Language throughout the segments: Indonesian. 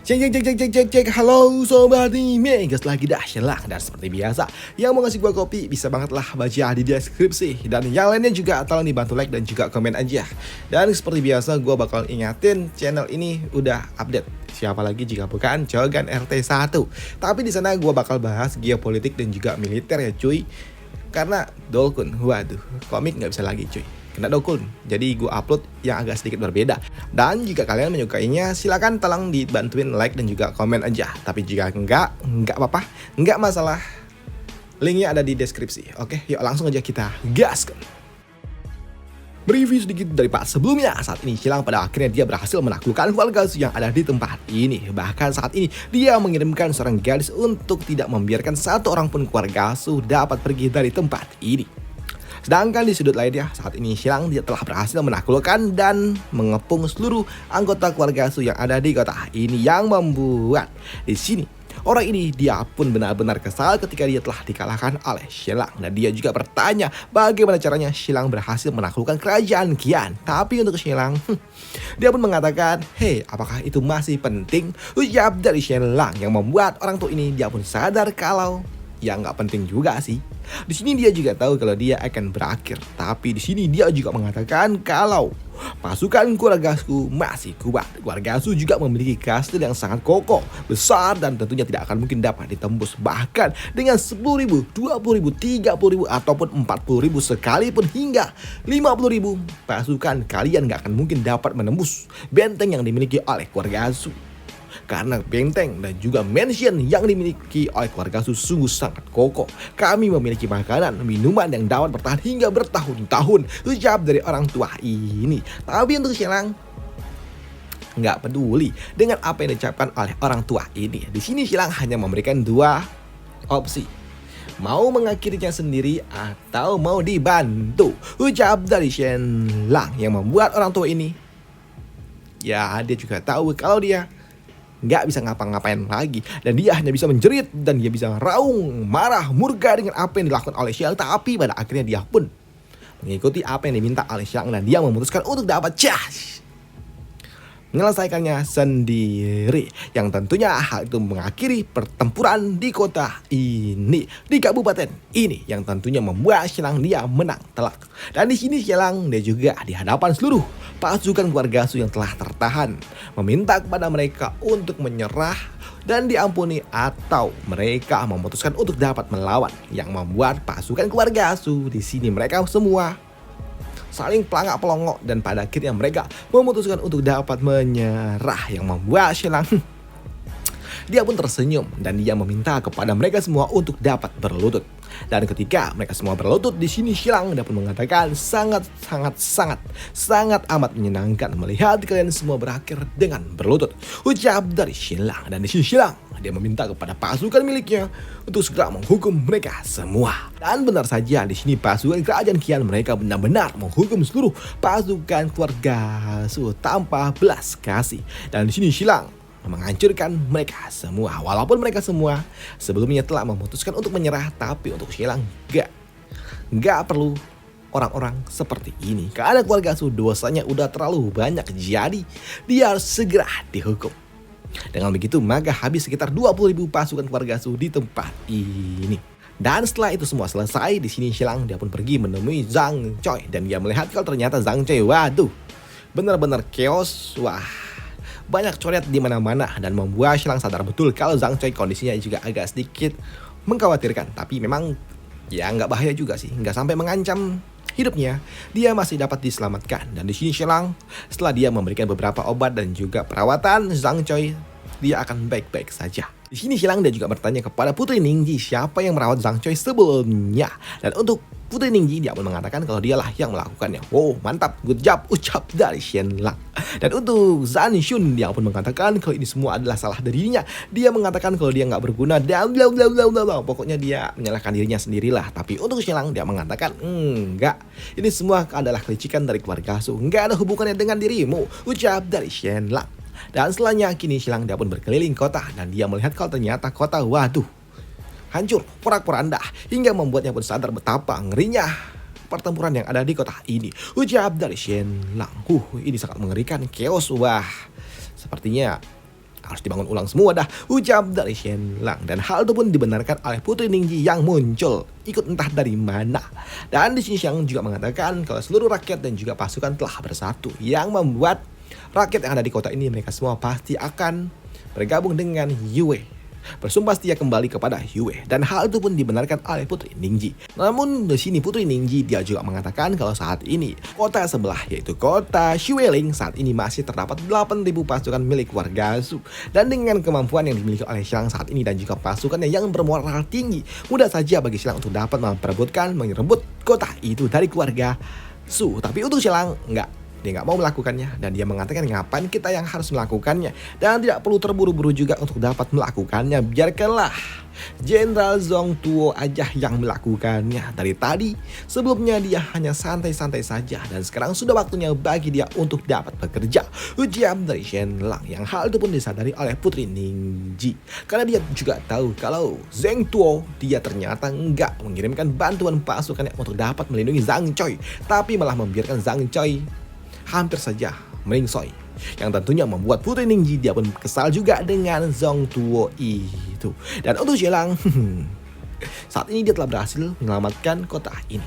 Cek. Halo sobat anime, guys lagi dahsyat. Dan seperti biasa, yang mau ngasih gua kopi bisa banget lah baca di deskripsi. Dan yang lainnya juga tolong dibantu like dan juga komen aja. Dan seperti biasa gua bakal ingatin channel ini udah update. Siapa lagi jika bukan Cogan RT1. Tapi di sana gua bakal bahas geopolitik dan juga militer ya cuy. Karena Dolkun, waduh, komik nggak bisa lagi cuy. Kena Dolkun, jadi gue upload yang agak sedikit berbeda. Dan jika kalian menyukainya, silakan tolong dibantuin like dan juga komen aja. Tapi jika enggak apa-apa, enggak masalah. Linknya ada di deskripsi. Oke, yuk langsung aja kita gaskan. Review sedikit dari part sebelumnya. Saat ini Shilang pada akhirnya dia berhasil menaklukkan keluarga yang ada di tempat ini. Bahkan saat ini dia mengirimkan seorang gadis untuk tidak membiarkan satu orang pun keluarga dapat pergi dari tempat ini. Sedangkan di sudut lainnya, saat ini Shilang dia telah berhasil menaklukkan dan mengepung seluruh anggota keluarga yang ada di kota ini, yang membuat di sini orang ini dia pun benar-benar kesal ketika dia telah dikalahkan oleh Shilang. Dan dia juga bertanya bagaimana caranya Shilang berhasil menaklukkan kerajaan Qian. Tapi untuk Shilang, dia pun mengatakan, "Hei, apakah itu masih penting?" Ucap dari Shilang yang membuat orang tua ini dia pun sadar kalau ya nggak penting juga sih. Di sini dia juga tahu kalau dia akan berakhir. Tapi di sini dia juga mengatakan kalau pasukan keluargaku masih kuat. Keluargaku juga memiliki kastil yang sangat kokoh, besar, dan tentunya tidak akan mungkin dapat ditembus. Bahkan dengan 10.000, 20.000, 30.000, ataupun 40.000 sekalipun hingga 50.000 pasukan kalian nggak akan mungkin dapat menembus benteng yang dimiliki oleh keluargaku. Karena benteng dan juga mansion yang dimiliki oleh keluarga sungguh sangat kokoh. Kami memiliki makanan, minuman yang dapat bertahan hingga bertahun-tahun. Ucap dari orang tua ini. Tapi untuk Shilang nggak peduli dengan apa yang diucapkan oleh orang tua ini. Di sini Shilang hanya memberikan dua opsi. Mau mengakhirinya sendiri atau mau dibantu. Ucap dari Shilang yang membuat orang tua ini, ya dia juga tahu kalau dia nggak bisa ngapa-ngapain lagi, dan dia hanya bisa menjerit dan dia bisa raung, marah, murka dengan apa yang dilakukan oleh Shilang. Tapi pada akhirnya dia pun mengikuti apa yang diminta oleh Shilang dan dia memutuskan untuk dapat menyelesaikannya sendiri, yang tentunya hal itu mengakhiri pertempuran di kota ini, di kabupaten ini, yang tentunya membuat Shilang dia menang telak. Dan di sini Shilang dia juga di hadapan seluruh pasukan keluarga yang telah tertahan, meminta kepada mereka untuk menyerah dan diampuni atau mereka memutuskan untuk dapat melawan, yang membuat pasukan keluarga di sini mereka semua saling pelangak pelongok dan pada akhirnya mereka memutuskan untuk dapat menyerah, yang membuat Shilang dia pun tersenyum dan dia meminta kepada mereka semua untuk dapat berlutut. Dan ketika mereka semua berlutut di sini Shilang dia pun mengatakan sangat amat menyenangkan melihat kalian semua berakhir dengan berlutut. Ucap dari Shilang. Dan di sini Shilang dia meminta kepada pasukan miliknya untuk segera menghukum mereka semua. Dan benar saja di sini pasukan kerajaan Qian mereka benar-benar menghukum seluruh pasukan keluarga tanpa belas kasih. Dan di sini Shilang menghancurkan mereka semua. Walaupun mereka semua sebelumnya telah memutuskan untuk menyerah, tapi untuk Shilang gak perlu orang-orang seperti ini. Karena keluarga dosanya udah terlalu banyak, jadi dia harus segera dihukum. Dengan begitu maka habis sekitar 20.000 pasukan keluarga di tempat ini. Dan setelah itu semua selesai, di sini Shilang dia pun pergi menemui Zhang Choi dan dia melihat kalau ternyata Zhang Choi, waduh, benar-benar chaos. Wah, banyak coret di mana-mana dan membuat Shilang sadar betul kalau Zhang Choi kondisinya juga agak sedikit mengkhawatirkan. Tapi memang ya nggak bahaya juga sih, nggak sampai mengancam hidupnya. Dia masih dapat diselamatkan. Dan di sini Shilang setelah dia memberikan beberapa obat dan juga perawatan Zhang Choi, dia akan baik-baik saja. Di sini Shilang dia juga bertanya kepada Putri Ningyi siapa yang merawat Zhang Choi sebelumnya. Dan untuk Putri Ningyi dia pun mengatakan kalau dialah yang melakukannya. Wow, mantap, good job, ucap dari Shilang. Dan untuk Zhan Shun dia pun mengatakan kalau ini semua adalah salah dirinya. Dia mengatakan kalau dia nggak berguna dan bla bla bla bla. Pokoknya dia menyalahkan dirinya sendirilah. Tapi untuk Shilang dia mengatakan enggak, ini semua adalah kelicikan dari keluarga nggak ada hubungannya dengan dirimu, ucap dari Shilang. Dan setelahnya kini Shilang dia pun berkeliling kota dan dia melihat kalau ternyata kota waduh hancur porak-poranda hingga membuatnya pun sadar betapa ngerinya pertempuran yang ada di kota ini. Ucap dari Shilang, ini sangat mengerikan, chaos. Wah, sepertinya harus dibangun ulang semua dah, ucap dari Shen Lang. Dan hal itu pun dibenarkan oleh Putri Ningji yang muncul ikut entah dari mana. Dan di sini Xiang juga mengatakan kalau seluruh rakyat dan juga pasukan telah bersatu, yang membuat rakyat yang ada di kota ini mereka semua pasti akan bergabung dengan Yue, bersumpah setia kembali kepada Yue. Dan hal itu pun dibenarkan oleh Putri Ningji. Namun di sini Putri Ningji dia juga mengatakan kalau saat ini kota sebelah yaitu kota Xueling saat ini masih terdapat 8.000 pasukan milik warga Su. Dan dengan kemampuan yang dimiliki oleh Xiang saat ini dan juga pasukannya yang bermoral tinggi, mudah saja bagi Xiang untuk dapat merebut kota itu dari keluarga Su. Tapi untuk Xiang enggak. Dia nggak mau melakukannya dan dia mengatakan ngapain kita yang harus melakukannya, dan tidak perlu terburu-buru juga untuk dapat melakukannya. Biarkanlah Jenderal Zhong Tuo aja yang melakukannya. Dari tadi sebelumnya dia hanya santai-santai saja dan sekarang sudah waktunya bagi dia untuk dapat bekerja, ujar dari Shen Lang. Yang hal itu pun disadari oleh Putri Ningji karena dia juga tahu kalau Zheng Tuo dia ternyata nggak mengirimkan bantuan pasukannya untuk dapat melindungi Zhang Choi, tapi malah membiarkan Zhang Choi hampir saja meringsoi, yang tentunya membuat Putri Ningji dia pun kesal juga dengan Zhong Tuo itu. Dan untuk Xiang saat ini dia telah berhasil menyelamatkan kota ini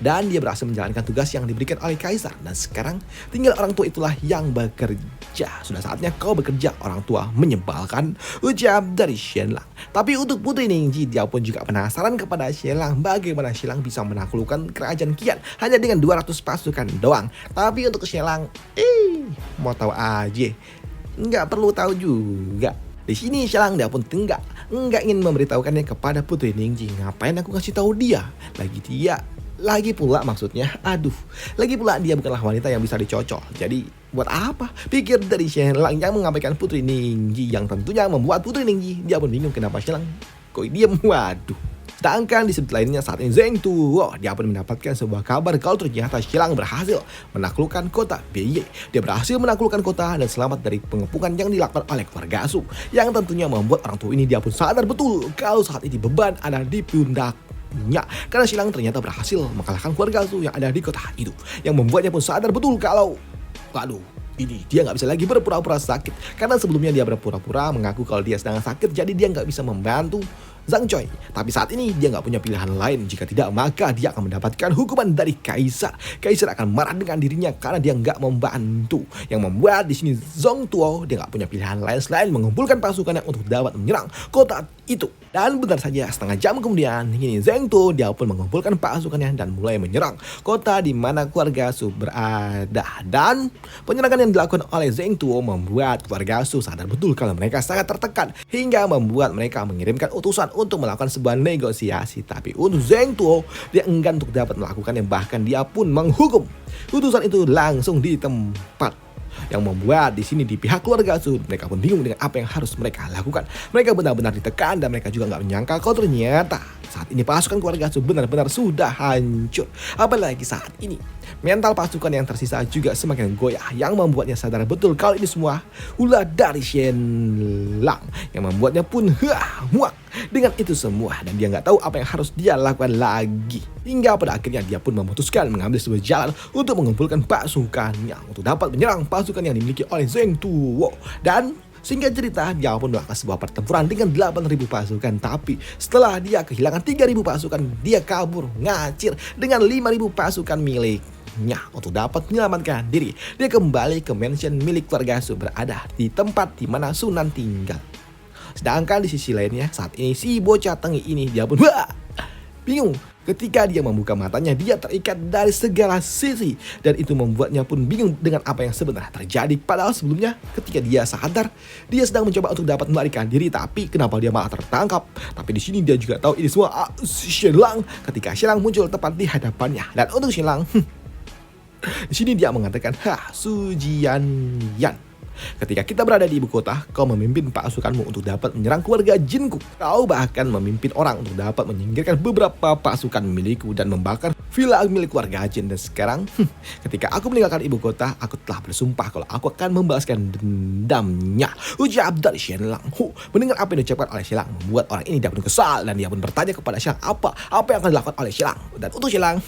dan dia berhasil menjalankan tugas yang diberikan oleh Kaisar, dan sekarang tinggal orang tua itulah yang bekerja. Sudah saatnya kau bekerja, orang tua menyebalkan, ucap dari Shen Lang. Tapi untuk Putri Ningji dia pun juga penasaran kepada Shen Lang, bagaimana Shen Lang bisa menaklukkan kerajaan Qian hanya dengan 200 pasukan doang. Tapi untuk Shen Lang mau tahu aja, nggak perlu tahu juga. Di sini Shen Lang dia pun enggak ingin memberitahukannya kepada Putri Ningji. Ngapain aku kasih tahu dia? Lagi pula dia bukanlah wanita yang bisa dicocol. Jadi buat apa? Pikir dari Shen Lang yang mengabaikan Putri Ningji, yang tentunya membuat Putri Ningji dia pun bingung kenapa Shen Lang kok diam. Waduh. Sedangkan di sisi lainnya saat ini Zheng Tuo dia pun mendapatkan sebuah kabar kalau ternyata Shen Lang berhasil menaklukkan kota Beiyue. Dia berhasil menaklukkan kota dan selamat dari pengepungan yang dilakukan oleh keluarga Su, yang tentunya membuat orang tua ini dia pun sadar betul kalau saat ini beban ada di pundaknya, karena Shen Lang ternyata berhasil mengalahkan keluarga Su yang ada di kota itu, yang membuatnya pun sadar betul kalau ini dia nggak bisa lagi berpura-pura sakit, karena sebelumnya dia berpura-pura mengaku kalau dia sedang sakit jadi dia nggak bisa membantu Zhang Choi. Tapi saat ini dia nggak punya pilihan lain, jika tidak maka dia akan mendapatkan hukuman dari Kaisar. Kaisar akan marah dengan dirinya karena dia nggak membantu, yang membuat di sini Zhong Tuo dia nggak punya pilihan lain selain mengumpulkan pasukannya untuk dapat menyerang kota itu. Dan benar saja setengah jam kemudian ini Zheng Tuo dia pun mengumpulkan pasukannya dan mulai menyerang kota di mana keluarga Su berada. Dan penyerangan yang dilakukan oleh Zheng Tuo membuat keluarga Su sadar betul kalau mereka sangat tertekan, hingga membuat mereka mengirimkan utusan untuk melakukan sebuah negosiasi. Tapi untuk Zheng Tuo dia enggan untuk dapat melakukannya, bahkan dia pun menghukum utusan itu langsung di tempat, yang membuat di sini di pihak keluarga Su mereka pun bingung dengan apa yang harus mereka lakukan. Mereka benar-benar ditekan dan mereka juga nggak menyangka kalau ternyata saat ini pasukan keluarga Su benar-benar sudah hancur. Apalagi saat ini mental pasukan yang tersisa juga semakin goyah, yang membuatnya sadar betul kalau ini semua ulah dari Shen Lang, yang membuatnya pun muak dengan itu semua dan dia nggak tahu apa yang harus dia lakukan lagi. Hingga pada akhirnya dia pun memutuskan mengambil sebuah jalan untuk mengumpulkan pasukannya untuk dapat menyerang pasukan yang dimiliki oleh Zheng Tuo. Dan singkat cerita dia pun melakukan sebuah pertempuran dengan 8.000 pasukan, tapi setelah dia kehilangan 3.000 pasukan dia kabur ngacir dengan 5.000 pasukan miliknya untuk dapat menyelamatkan diri. Dia kembali ke mansion milik keluarga Su berada di tempat di mana Sunan tinggal. Sedangkan di sisi lainnya saat ini si bocah tengi ini dia pun bingung. Ketika dia membuka matanya dia terikat dari segala sisi, dan itu membuatnya pun bingung dengan apa yang sebenarnya terjadi. Padahal sebelumnya ketika dia sadar dia sedang mencoba untuk dapat melarikan diri, tapi kenapa dia malah tertangkap. Tapi di sini dia juga tahu ini semua Shen Lang ketika Shen Lang muncul tepat di hadapannya. Dan untuk Shen Lang di sini dia mengatakan, Su Jianyan, ketika kita berada di ibu kota, kau memimpin pasukanmu untuk dapat menyerang keluarga Jinku. Kau bahkan memimpin orang untuk dapat menyingkirkan beberapa pasukan milikku dan membakar villa milik keluarga Jin. Dan sekarang, ketika aku meninggalkan ibu kota, aku telah bersumpah kalau aku akan membalaskan dendamnya, ucap dari Shen Lang. Mendengar apa yang diucapkan oleh Shen Lang membuat orang ini dapat kesal, dan dia pun bertanya kepada Shen Lang apa yang akan dilakukan oleh Shen Lang. Dan untuk Shen Lang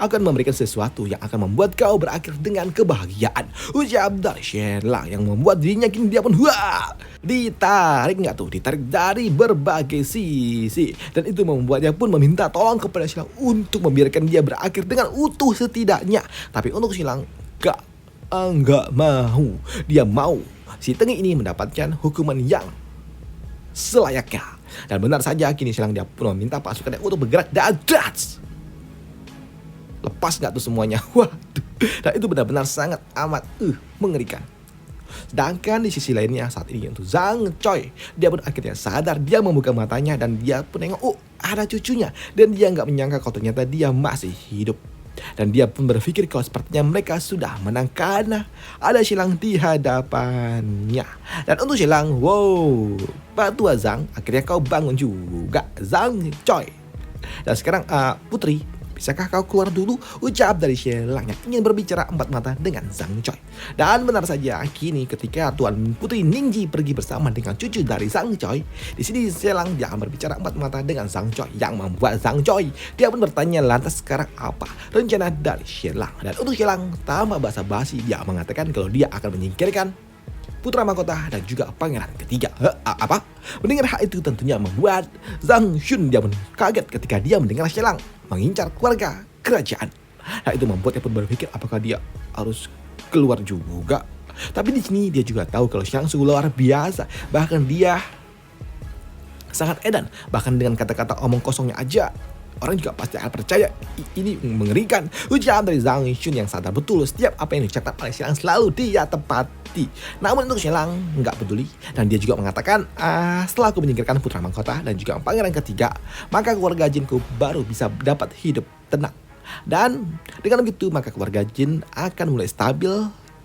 akan memberikan sesuatu yang akan membuat kau berakhir dengan kebahagiaan. Ucap dari Shenlang yang membuat dirinya kini dia pun ditarik nggak tuh, ditarik dari berbagai sisi, dan itu membuatnya pun meminta tolong kepada Shenlang untuk membiarkan dia berakhir dengan utuh setidaknya. Tapi untuk Shenlang nggak mau, dia mau si Tengi ini mendapatkan hukuman yang selayaknya. Dan benar saja kini Shenlang dia pun meminta pasukannya untuk bergerak dan lepas nggak tuh semuanya. Waduh, dan itu benar-benar sangat amat mengerikan. Sedangkan di sisi lainnya saat ini untuk Zhang Choi, dia pun akhirnya sadar, dia membuka matanya dan dia pun nengok, oh ada cucunya, dan dia nggak menyangka kalau ternyata dia masih hidup. Dan dia pun berpikir kalau sepertinya mereka sudah menang karena ada Shenlang di hadapannya. Dan untuk Shenlang, wow, Patua Zhang, akhirnya kau bangun juga, Zhang Choi. Dan sekarang Putri, bisakah kau keluar dulu? Ucap dari Shenlang yang ingin berbicara empat mata dengan Zhang Choi. Dan benar saja, kini ketika Tuan Putri Ningyi pergi bersama dengan cucu dari Zhang Choi, di sini Shenlang dia akan berbicara empat mata dengan Zhang Choi yang membuat Zhang Choi dia pun bertanya lantas sekarang apa rencana dari Shenlang. Dan untuk Shenlang tanpa basa-basi dia mengatakan kalau dia akan menyingkirkan putra mahkota dan juga pangeran ketiga. Apa? Mendengar hal itu tentunya membuat Zhang Shun dia pun kaget ketika dia mendengar Shenlang mengincar keluarga kerajaan. Nah itu membuatnya pun berpikir apakah dia harus keluar juga. Tapi di sini dia juga tahu kalau Shenlang sungguh luar biasa. Bahkan dia sangat edan. Bahkan dengan kata-kata omong kosongnya aja orang juga pasti akan percaya. Ini mengerikan. Ucapan dari Zhang Shun yang sadar betul setiap apa yang diucapkan oleh Shenlang selalu dia tepati. Namun untuk Shenlang nggak peduli, dan dia juga mengatakan, setelah aku menyingkirkan putra mahkota dan juga pangeran ketiga, maka keluarga Jinku baru bisa dapat hidup tenang. Dan dengan begitu maka keluarga Jin akan mulai stabil,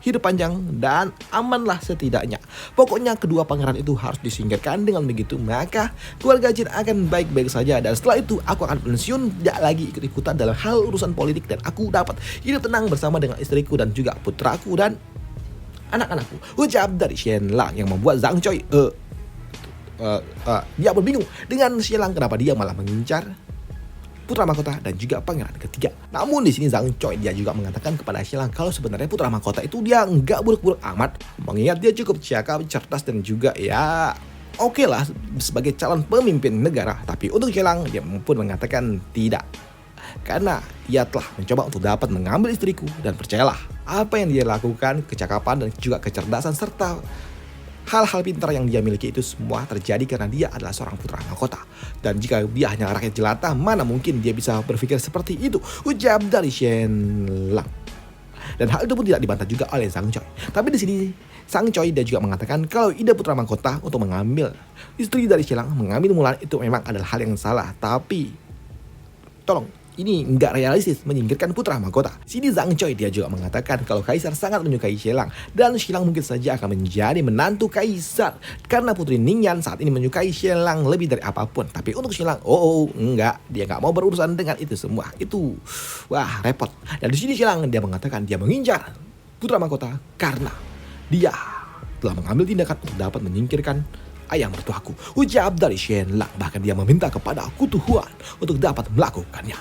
hidup panjang dan amanlah setidaknya. Pokoknya kedua pangeran itu harus disingkirkan. Dengan begitu maka keluarga Jin akan baik-baik saja. Dan setelah itu aku akan pensiun, tidak lagi ikut-ikutan dalam hal urusan politik, dan aku dapat hidup tenang bersama dengan istriku dan juga putraku dan anak-anakku. Ucap dari Shenlang yang membuat Zhang Choi dia pun bingung dengan Shenlang kenapa dia malah mengincar putra mahkota dan juga pangeran ketiga. Namun di sini Zhang Choi dia juga mengatakan kepada Shenlang kalau sebenarnya putra mahkota itu dia nggak buruk-buruk amat, mengingat dia cukup cakap, cerdas dan juga ya oke lah sebagai calon pemimpin negara. Tapi untuk Shenlang dia pun mengatakan tidak, karena dia telah mencoba untuk dapat mengambil istriku, dan percayalah apa yang dia lakukan, kecakapan dan juga kecerdasan serta hal-hal pintar yang dia miliki itu semua terjadi karena dia adalah seorang putra mahkota. Dan jika dia hanya rakyat jelata, mana mungkin dia bisa berpikir seperti itu. Ucap dari Shenlang. Dan hal itu pun tidak dibantah juga oleh Zhang Choi. Tapi di sini Zhang Choi dia juga mengatakan kalau ide putra mahkota untuk mengambil istri dari Shenlang, mengambil Mulan itu memang adalah hal yang salah. Tapi tolong, ini nggak realistis menyingkirkan putra mahkota. Sini Zhang Choi dia juga mengatakan kalau Kaisar sangat menyukai Shenlang, dan Shenlang mungkin saja akan menjadi menantu Kaisar karena Putri Ningyan saat ini menyukai Shenlang lebih dari apapun. Tapi untuk Shenlang, enggak, dia nggak mau berurusan dengan itu semua. Itu wah repot. Dan di sini Shenlang dia mengatakan dia mengincar putra mahkota karena dia telah mengambil tindakan untuk dapat menyingkirkan ayah mertuaku. Ucap dari Shenlang, bahkan dia meminta kepada Kutuhuan untuk dapat melakukannya.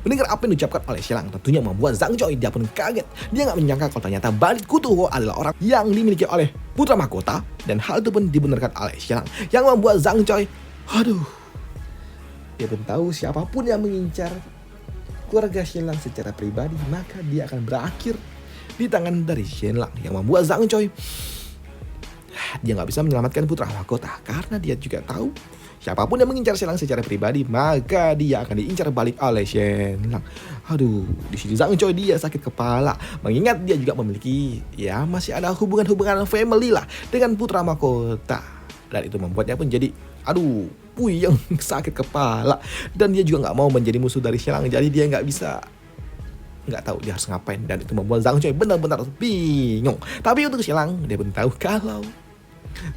Mendengar apa yang diucapkan oleh Shenlang tentunya membuat Zhang Choi dia pun kaget. Dia nggak menyangka kalau ternyata balik Kutuho adalah orang yang dimiliki oleh putra mahkota, dan hal itu pun dibenarkan oleh Shenlang yang membuat Zhang Choi, dia pun tahu siapapun yang mengincar keluarga Shenlang secara pribadi maka dia akan berakhir di tangan dari Shenlang, yang membuat Zhang Choi dia nggak bisa menyelamatkan putra mahkota karena dia juga tahu siapapun yang mengincar Shenlang secara pribadi maka dia akan diincar balik oleh Shenlang. Di sini Zhang Choi dia sakit kepala mengingat dia juga memiliki masih ada hubungan-hubungan family lah dengan putra mahkota, dan itu membuatnya pun jadi puyeng sakit kepala, dan dia juga nggak mau menjadi musuh dari Shenlang, jadi dia nggak tahu dia harus ngapain, dan itu membuat Zhang Choi benar-benar bingung. Tapi untuk Shenlang dia pun tahu kalau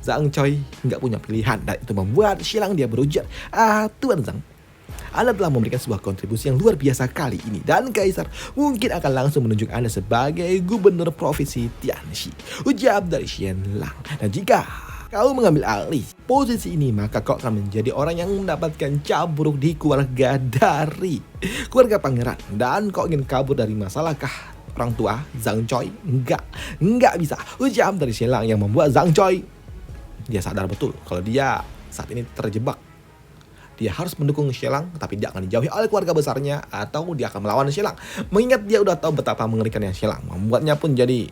Zhang Choi nggak punya pilihan, dan itu membuat Shenlang dia berujar, Tuan Zhang, Anda telah memberikan sebuah kontribusi yang luar biasa kali ini, dan Kaisar mungkin akan langsung menunjuk Anda sebagai gubernur provinsi Tianxi. Ucap dari Shenlang. Dan jika kau mengambil alih posisi ini, maka kau akan menjadi orang yang mendapatkan cap buruk di keluarga dari keluarga pangeran. Dan kau ingin kabur dari masalahkah orang tua Zhang Choi? Enggak bisa. Ucap dari Shelang yang membuat Zhang Choi dia sadar betul kalau dia saat ini terjebak. Dia harus mendukung Shelang, tapi dia akan dijauhi oleh keluarga besarnya atau dia akan melawan Shelang. Mengingat dia udah tahu betapa mengerikannya Shelang, membuatnya pun jadi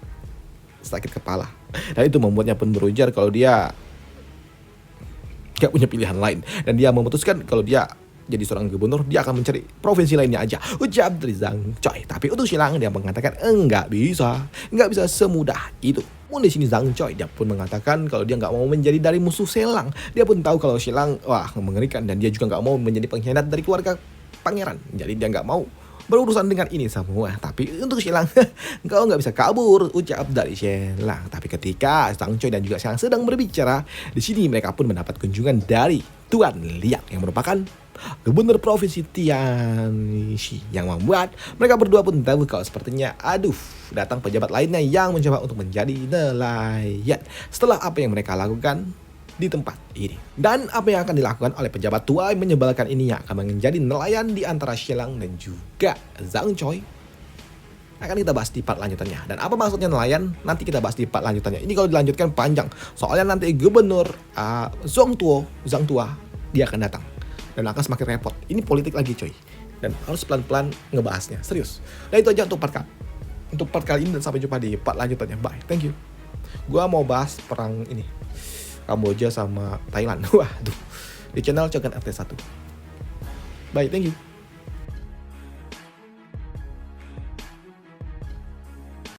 sakit kepala. Dan itu membuatnya pun berujar kalau dia gak punya pilihan lain. Dan dia memutuskan kalau dia jadi seorang gubernur, dia akan mencari provinsi lainnya aja. Ucap dari Zhang Choi. Tapi untuk Shelang dia mengatakan enggak bisa semudah itu. Pun di sini Zhang Choi dia pun mengatakan kalau dia nggak mau menjadi dari musuh Shelang. Dia pun tahu kalau Shelang wah mengerikan dan dia juga nggak mau menjadi pengkhianat dari keluarga pangeran. Jadi dia nggak mau berurusan dengan ini semua. Tapi untuk Shelang kau nggak bisa kabur, ucap dari Shelang. Tapi ketika Zhang Choi dan juga Shelang sedang berbicara, di sini mereka pun mendapat kunjungan dari Tuan Liang yang merupakan Gubernur Provinsi Tianxi, yang membuat mereka berdua pun tahu kalau sepertinya datang pejabat lainnya yang mencoba untuk menjadi nelayan setelah apa yang mereka lakukan di tempat ini. Dan apa yang akan dilakukan oleh pejabat tua yang menyebalkan ini yang akan menjadi nelayan di antara Shelang dan juga Zhang Choi akan kita bahas di part lanjutannya. Dan apa maksudnya nelayan? Nanti kita bahas di part lanjutannya. Ini kalau dilanjutkan panjang. Soalnya nanti Gubernur Zhang Tua dia akan datang dan akan semakin repot. Ini politik lagi coy. Dan harus pelan-pelan ngebahasnya. Serius. Nah itu aja untuk part kali ini dan sampai jumpa di part lanjutannya. Bye. Thank you. Gua mau bahas perang ini. Kamboja sama Thailand. Waduh. Di channel Cogan RT1. Bye. Thank you.